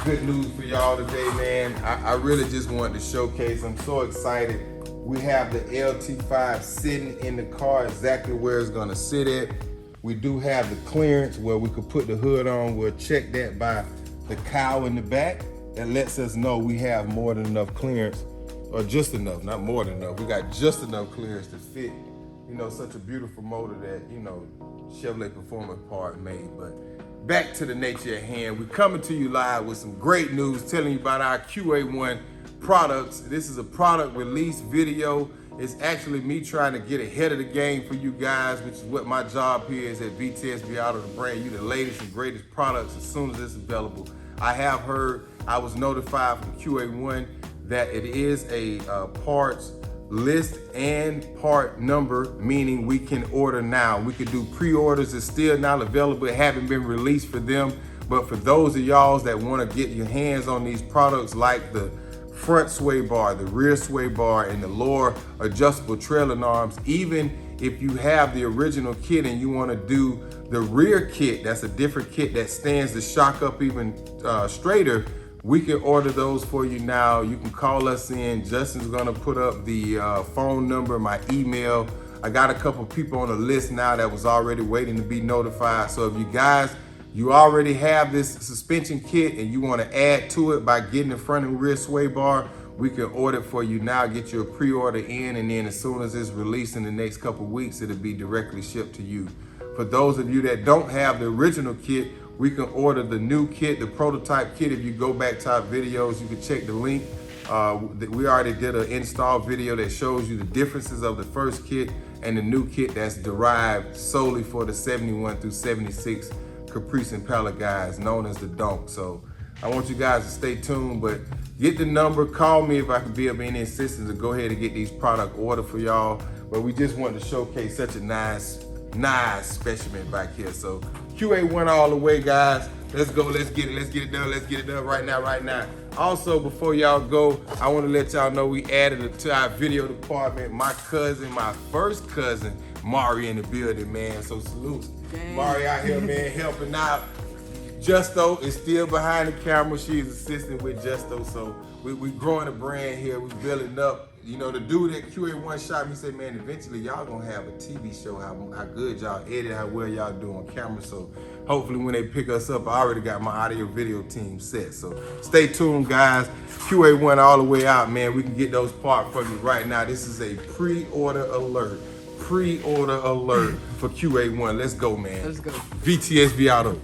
good news for y'all today, man. I really just wanted to showcase. I'm so excited. We have the LT5 sitting in the car exactly where it's gonna sit at. We do have the clearance where we could put the hood on. We'll check that by the cowl in the back. That lets us know we have more than enough clearance, or just enough, not more than enough. We got just enough clearance to fit, you know, such a beautiful motor that, you know, Chevrolet Performance Part made. But back to the nature at hand. We're coming to you live with some great news, telling you about our QA1 products. This is a product release video. It's actually me trying to get ahead of the game for you guys, which is what my job here is at VTSV Auto, to bring you the latest and greatest products as soon as it's available. I have heard, I was notified from QA1 that it is a parts list and part number, meaning we can order now. We can do pre-orders. It's still not available. It haven't been released for them. But for those of y'all that want to get your hands on these products, like the front sway bar, the rear sway bar, and the lower adjustable trailing arms, even if you have the original kit and you want to do the rear kit, that's a different kit that stands the shock up even straighter, we can order those for you now. You can call us in. Justin's gonna put up the phone number, my email. I got a couple people on the list now that was already waiting to be notified. So if you guys, you already have this suspension kit and you wanna add to it by getting the front and rear sway bar, we can order it for you now, get you a pre-order in, and then as soon as it's released in the next couple weeks, it'll be directly shipped to you. For those of you that don't have the original kit, we can order the new kit, the prototype kit. If you go back to our videos, you can check the link. We already did an install video that shows you the differences of the first kit and the new kit that's derived solely for the 71 through 76 Caprice Impala guys, known as the Donk. So I want you guys to stay tuned, but get the number, call me if I can be of any assistance to go ahead and get these product ordered for y'all. But we just wanted to showcase such a nice specimen back here. So QA1 all the way, guys. Let's go, let's get it done right now. Also, before y'all go, I want to let y'all know we added it to our video department. My first cousin, Mari, in the building, man. So salute. Dang. Mari out here, man, helping out. Justo is still behind the camera. She's assisting with Justo. So we growing a brand here. We building up. You know, the dude at QA1 shot me, said, man, eventually y'all gonna have a TV show, how good y'all edit, how well y'all do on camera. So hopefully when they pick us up, I already got my audio video team set. So stay tuned, guys. QA1 all the way out, man. We can get those parts for you right now. This is a pre-order alert. Pre-order alert for QA1. Let's go, man. Let's go. VTSV Auto.